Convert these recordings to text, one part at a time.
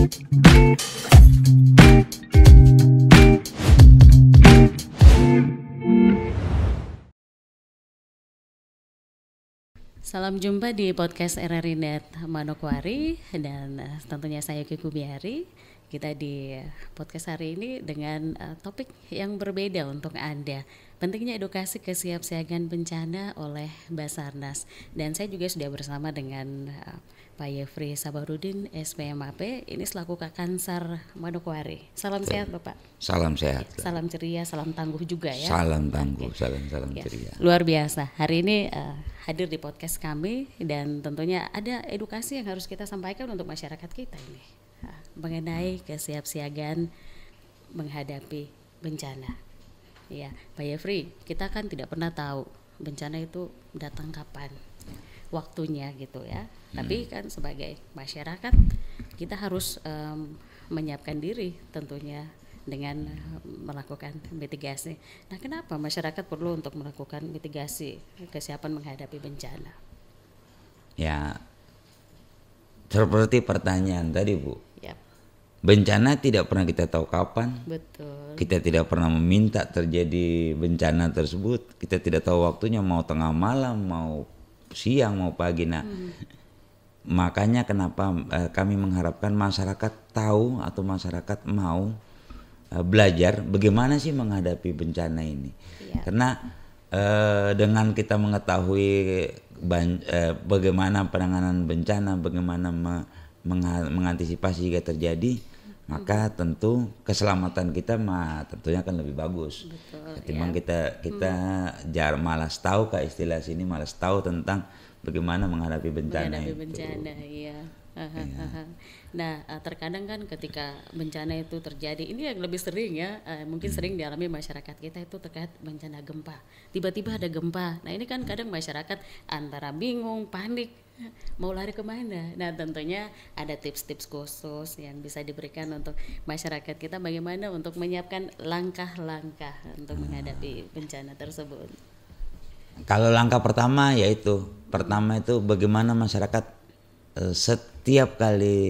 Salam jumpa di podcast RRI Net Manokwari dan tentunya saya Yuki Kubiari. Kita di podcast hari ini dengan topik yang berbeda untuk Anda. Pentingnya edukasi kesiapsiagaan bencana oleh Basarnas. Dan saya juga sudah bersama dengan Pak Yefri Sabarudin, SPMAP, ini selaku Kakansar Manokwari. Salam sehat Bapak. Salam sehat. Salam ceria, salam tangguh juga ya. Salam tangguh, okay. salam ya, ceria. Luar biasa. Hari ini hadir di podcast kami dan tentunya ada edukasi yang harus kita sampaikan untuk masyarakat kita ini mengenai kesiapsiagaan menghadapi bencana. Ya, Pak Yefri, kita kan tidak pernah tahu bencana itu datang kapan, waktunya gitu ya. Tapi kan sebagai masyarakat kita harus menyiapkan diri tentunya dengan melakukan mitigasi. Nah, kenapa masyarakat perlu untuk melakukan mitigasi kesiapan menghadapi bencana? Ya, seperti pertanyaan tadi Bu. Yep. Bencana tidak pernah kita tahu kapan. Betul. Kita tidak pernah meminta terjadi bencana tersebut. Kita tidak tahu waktunya, mau tengah malam, mau siang, mau pagi. Nah, makanya kenapa kami mengharapkan masyarakat tahu atau masyarakat mau belajar bagaimana sih menghadapi bencana ini. Ya. Karena dengan kita mengetahui bagaimana penanganan bencana, bagaimana mengantisipasi jika terjadi, maka tentu keselamatan kita tentunya akan lebih bagus. Betul, ketimbang ya. kita malas tahu, ke istilah sini malas tahu tentang bagaimana menghadapi bencana itu. Bencana, iya. Nah, terkadang kan ketika bencana itu terjadi, ini yang lebih sering ya, mungkin sering dialami masyarakat kita itu terkait bencana gempa. Tiba-tiba ada gempa. Nah, ini kan kadang masyarakat antara bingung, panik, mau lari kemana. Nah, tentunya ada tips-tips khusus yang bisa diberikan untuk masyarakat kita bagaimana untuk menyiapkan langkah-langkah untuk menghadapi bencana tersebut. Kalau langkah pertama itu bagaimana masyarakat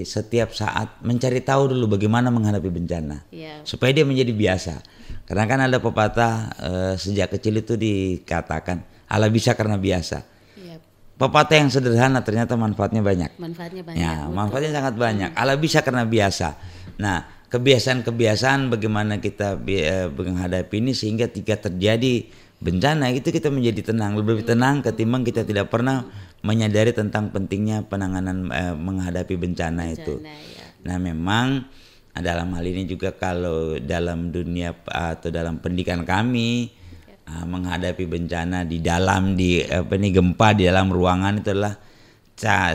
setiap saat mencari tahu dulu bagaimana menghadapi bencana, supaya dia menjadi biasa. Karena kan ada pepatah sejak kecil itu dikatakan Allah bisa karena biasa. Pepatah yang sederhana ternyata manfaatnya banyak. Ya, manfaatnya sangat banyak. Allah bisa karena biasa. Nah, kebiasaan-kebiasaan bagaimana kita menghadapi ini sehingga ketika terjadi bencana itu kita menjadi tenang, lebih tenang ketimbang kita tidak pernah menyadari tentang pentingnya penanganan menghadapi bencana itu. Ya. Nah, memang dalam hal ini juga kalau dalam dunia atau dalam pendidikan kami menghadapi bencana gempa di dalam ruangan itu adalah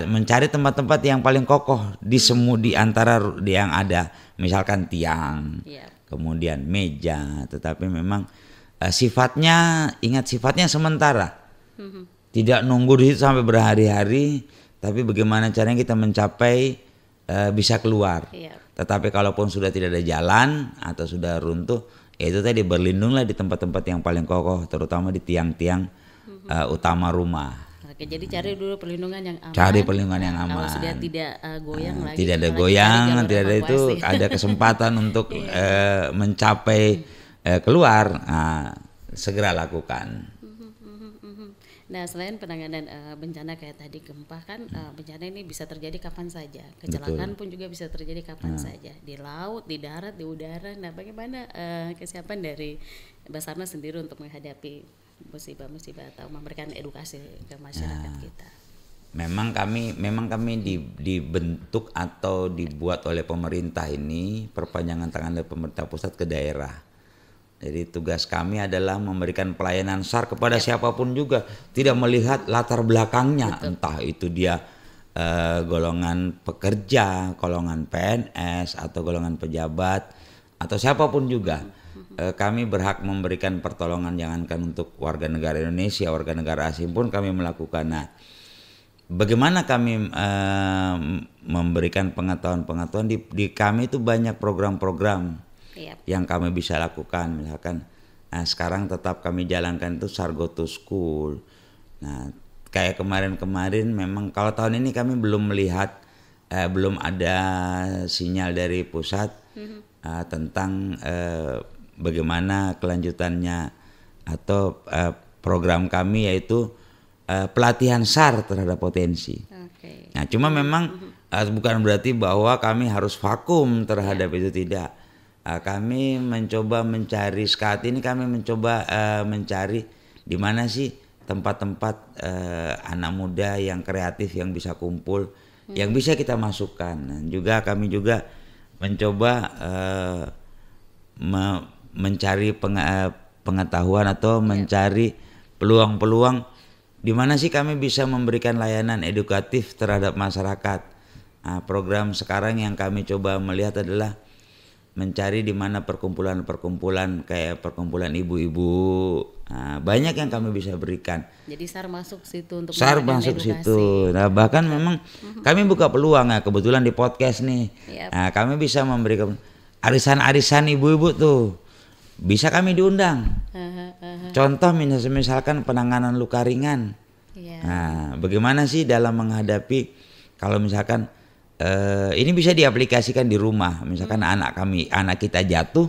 mencari tempat-tempat yang paling kokoh di antara yang ada, misalkan tiang, kemudian meja, tetapi memang sifatnya sementara. Tidak nunggu di situ sampai berhari-hari, tapi bagaimana caranya kita mencapai bisa keluar. Tetapi kalaupun sudah tidak ada jalan atau sudah runtuh, itu tadi berlindunglah di tempat-tempat yang paling kokoh, terutama di tiang-tiang utama rumah. Oke, jadi cari dulu perlindungan yang aman. Cari perlindungan yang aman. Kalau sudah tidak goyang lagi. Tidak ada goyang, tidak ada itu, ada kesempatan untuk mencapai keluar. Segera lakukan. Nah, selain penanganan bencana kayak tadi gempa kan, bencana ini bisa terjadi kapan saja. Kecelakaan pun juga bisa terjadi kapan saja, di laut, di darat, di udara. Nah, bagaimana kesiapan dari Basarnas sendiri untuk menghadapi musibah-musibah atau memberikan edukasi ke masyarakat kita? Memang kami dibentuk atau dibuat oleh pemerintah ini perpanjangan tangan dari pemerintah pusat ke daerah. Jadi tugas kami adalah memberikan pelayanan SAR kepada siapapun juga, tidak melihat latar belakangnya. Betul. Entah itu dia golongan pekerja, golongan PNS atau golongan pejabat atau siapapun juga. Kami berhak memberikan pertolongan, jangankan untuk warga negara Indonesia, warga negara asing pun kami melakukan. Nah, bagaimana kami memberikan pengetahuan di kami itu banyak program-program yang kami bisa lakukan. Misalkan sekarang tetap kami jalankan itu SAR Go to School. Nah, kayak kemarin memang kalau tahun ini kami belum melihat belum ada sinyal dari pusat tentang bagaimana kelanjutannya atau program kami, yaitu pelatihan SAR terhadap potensi. Okay. Nah, cuma memang bukan berarti bahwa kami harus vakum terhadap itu, tidak. Kami mencoba mencari, saat ini kami mencoba mencari di mana sih tempat-tempat anak muda yang kreatif yang bisa kumpul, yang bisa kita masukkan. Dan juga kami juga mencoba mencari pengetahuan atau mencari peluang-peluang di mana sih kami bisa memberikan layanan edukatif terhadap masyarakat. Nah, program sekarang yang kami coba melihat adalah mencari di mana perkumpulan-perkumpulan kayak perkumpulan ibu-ibu. Nah, banyak yang kami bisa berikan. Jadi SAR masuk situ untuk SAR masuk situ. Nah, bahkan memang kami buka peluang, ya kebetulan di podcast nih. Nah, kami bisa memberikan arisan-arisan ibu-ibu tuh. Bisa kami diundang. Contoh misalkan penanganan luka ringan. Nah, bagaimana sih dalam menghadapi kalau misalkan ini bisa diaplikasikan di rumah. Misalkan anak kita jatuh,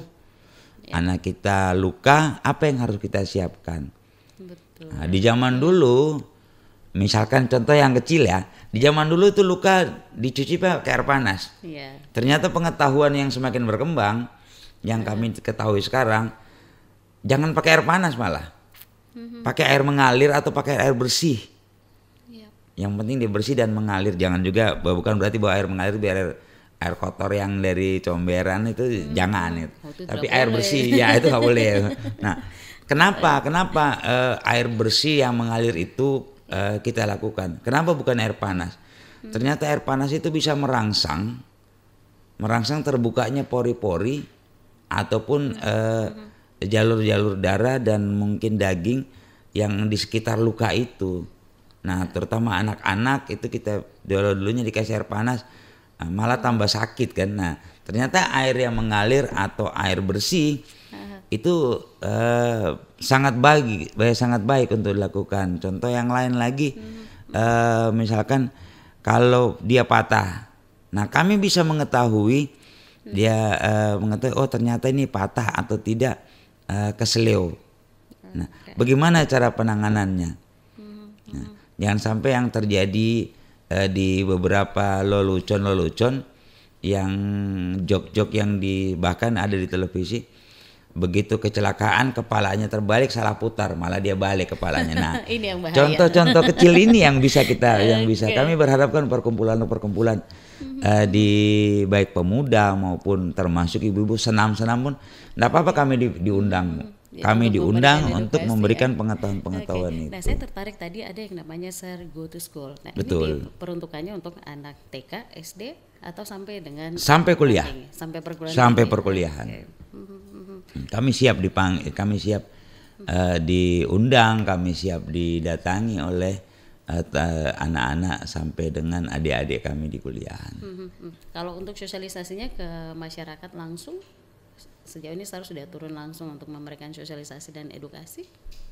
anak kita luka, apa yang harus kita siapkan? Betul. Nah, di zaman dulu, misalkan contoh yang kecil ya, di zaman dulu itu luka dicuci pakai air panas. Ternyata pengetahuan yang semakin berkembang, yang kami ketahui sekarang, jangan pakai air panas malah, pakai air mengalir atau pakai air bersih. Yang penting dia bersih dan mengalir. Jangan juga, bukan berarti bahwa air mengalir biar air kotor yang dari comberan itu jangan itu. Tapi air bersih ya itu nggak boleh. Nah, kenapa air bersih yang mengalir itu kita lakukan? Kenapa bukan air panas? Ternyata air panas itu bisa merangsang terbukanya pori-pori ataupun jalur-jalur darah dan mungkin daging yang di sekitar luka itu. Nah, terutama anak-anak itu kita dulunya dikasih air panas malah tambah sakit kan. Nah, ternyata air yang mengalir atau air bersih itu sangat baik untuk dilakukan. Contoh yang lain lagi, misalkan kalau dia patah, nah kami bisa mengetahui dia mengetahui oh ternyata ini patah atau tidak keseleo. Nah, bagaimana cara penanganannya? Nah, jangan sampai yang terjadi di beberapa lelucon yang jok-jok yang bahkan ada di televisi, begitu kecelakaan kepalanya terbalik salah putar malah dia balik kepalanya. Nah, ini yang bahaya. Contoh-contoh kecil ini yang bisa kami berharapkan perkumpulan di baik pemuda maupun termasuk ibu-ibu senam-senam pun enggak apa-apa kami diundang. Kami diundang untuk memberikan pengetahuan-pengetahuan itu. Nah, saya tertarik tadi ada yang namanya SAR Go to School. Nah, betul. Ini peruntukannya untuk anak TK, SD atau sampai dengan sampai kuliah. Sampai perkuliahan. Kami siap diundang, kami siap didatangi oleh anak-anak sampai dengan adik-adik kami di kuliahan. Kalau untuk sosialisasinya ke masyarakat langsung, sejauh ini SAR sudah turun langsung untuk memberikan sosialisasi dan edukasi?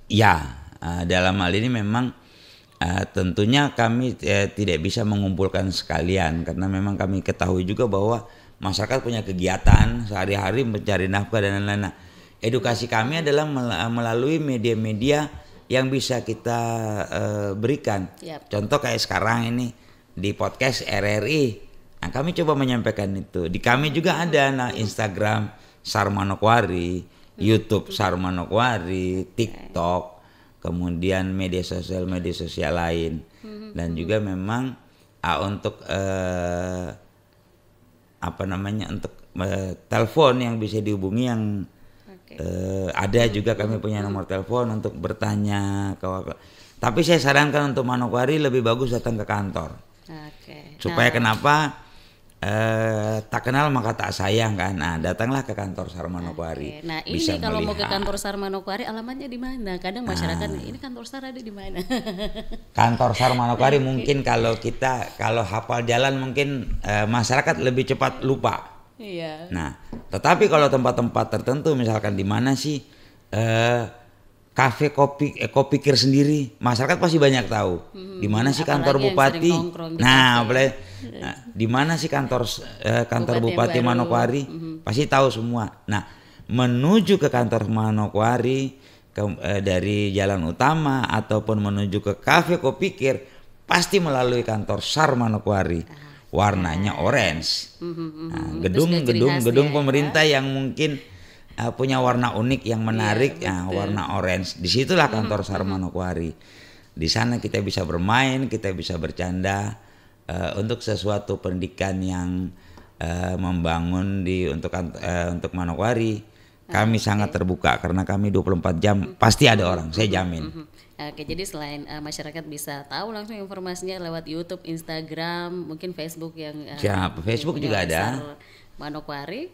Ya, dalam hal ini memang tentunya kami tidak bisa mengumpulkan sekalian karena memang kami ketahui juga bahwa masyarakat punya kegiatan sehari-hari mencari nafkah dan lain-lain. Nah, edukasi kami adalah melalui media-media yang bisa kita berikan. Contoh kayak sekarang ini di podcast RRI. Nah, kami coba menyampaikan itu. Di kami juga ada Instagram SAR Manokwari, YouTube SAR Manokwari, TikTok, kemudian media sosial lain, dan juga memang untuk untuk telepon yang bisa dihubungi yang ada juga kami punya nomor telepon untuk bertanya. Tapi saya sarankan untuk Manokwari lebih bagus datang ke kantor, supaya kenapa? Tak kenal maka tak sayang kan. Nah, datanglah ke kantor SAR Manokwari. Nah, ini bisa kalau mau ke kantor SAR Manokwari alamatnya di mana? Kadang masyarakat ini kantor SAR ada di mana? Kantor SAR Manokwari mungkin kalau hafal jalan mungkin masyarakat lebih cepat lupa. Iya. Nah, tetapi kalau tempat-tempat tertentu misalkan di mana sih kafe kopi kir sendiri, masyarakat pasti banyak tahu. Di mana sih kantor bupati? Nah, boleh Nah, di mana sih kantor Bupati baru. Manokwari? Pasti tahu semua. Nah, menuju ke kantor Manokwari dari jalan utama ataupun menuju ke kafe Kopikir pasti melalui kantor SAR Manokwari. Warnanya orange. Nah, gedung pemerintah yang mungkin punya warna unik yang menarik, warna orange. Disitulah kantor SAR Manokwari. Di sana kita bisa bermain, kita bisa bercanda untuk sesuatu pendidikan yang membangun untuk Manokwari. Kami sangat terbuka karena kami 24 jam pasti ada orang, saya jamin. Oke, jadi selain masyarakat bisa tahu langsung informasinya lewat YouTube, Instagram, mungkin Facebook yang Facebook juga ada. Manokwari,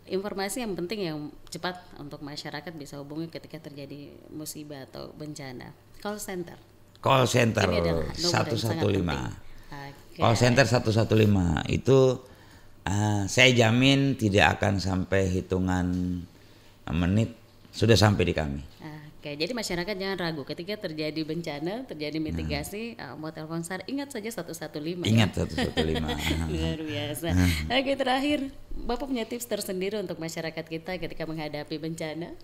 informasi yang penting yang cepat untuk masyarakat bisa hubungi ketika terjadi musibah atau bencana. Call center. Call center Ini adalah nomor yang sangat 115. penting. Call center 115 itu saya jamin tidak akan sampai hitungan menit sudah sampai di kami. Oke, jadi masyarakat jangan ragu ketika terjadi bencana, terjadi mitigasi, mau telepon SAR, ingat saja 115. Ingat 115. Luar biasa. Oke, terakhir, Bapak punya tips tersendiri untuk masyarakat kita ketika menghadapi bencana?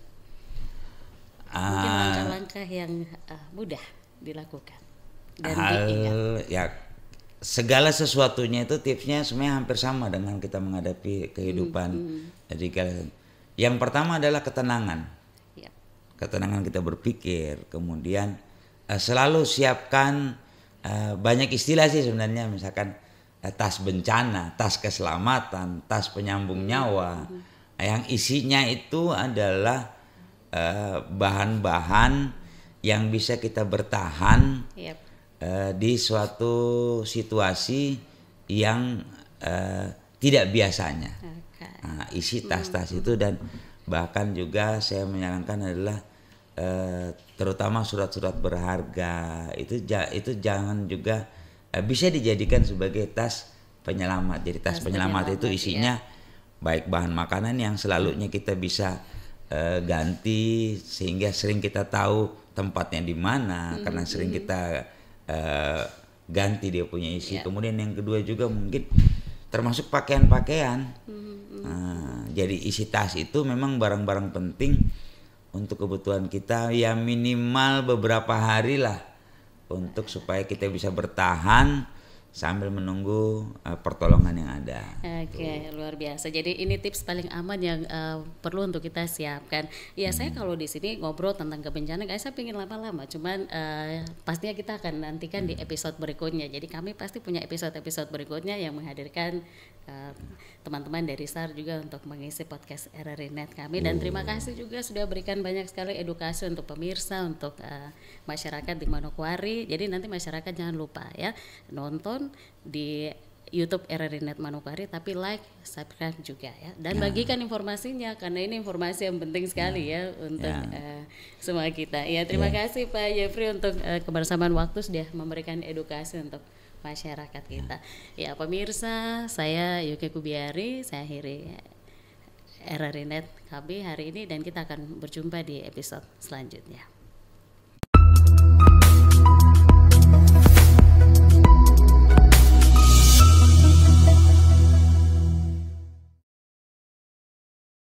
Mungkin langkah-langkah yang mudah dilakukan dan diingat. Ya, segala sesuatunya itu tipsnya sebenarnya hampir sama dengan kita menghadapi kehidupan. Jadi yang pertama adalah ketenangan. Ketenangan kita berpikir, kemudian selalu siapkan banyak istilah sih sebenarnya, misalkan tas bencana, tas keselamatan, tas penyambung nyawa. Yang isinya itu adalah bahan-bahan yang bisa kita bertahan di suatu situasi yang tidak biasanya. Nah, isi tas-tas itu, dan bahkan juga saya menyarankan adalah terutama surat-surat berharga itu jangan juga bisa dijadikan sebagai tas penyelamat. Jadi tas penyelamat itu isinya baik bahan makanan yang selalunya kita bisa ganti, sehingga sering kita tahu tempatnya di mana karena sering kita ganti dia punya isi. Kemudian yang kedua juga mungkin termasuk pakaian-pakaian. Jadi isi tas itu memang barang-barang penting untuk kebutuhan kita, ya minimal beberapa hari lah untuk supaya kita bisa bertahan sambil menunggu pertolongan yang ada. Oke, luar biasa. Jadi ini tips paling aman yang perlu untuk kita siapkan. Ya, saya kalau di sini ngobrol tentang kebencanaan, guys, saya pengen lama-lama. Cuman pastinya kita akan nantikan di episode berikutnya. Jadi kami pasti punya episode-episode berikutnya yang menghadirkan teman-teman dari SAR juga untuk mengisi podcast RRI Net kami. Dan terima kasih juga sudah berikan banyak sekali edukasi untuk pemirsa, untuk masyarakat di Manokwari. Jadi nanti masyarakat jangan lupa ya nonton di YouTube RRI Net Manokwari, tapi like, subscribe juga ya, dan bagikan informasinya karena ini informasi yang penting sekali ya untuk semua kita. Ya, terima kasih Pak Jeffrey untuk kebersamaan waktu sudah memberikan edukasi untuk masyarakat kita. Ya, pemirsa, saya Yuki Kubiari, saya akhiri RRI Net KB hari ini dan kita akan berjumpa di episode selanjutnya.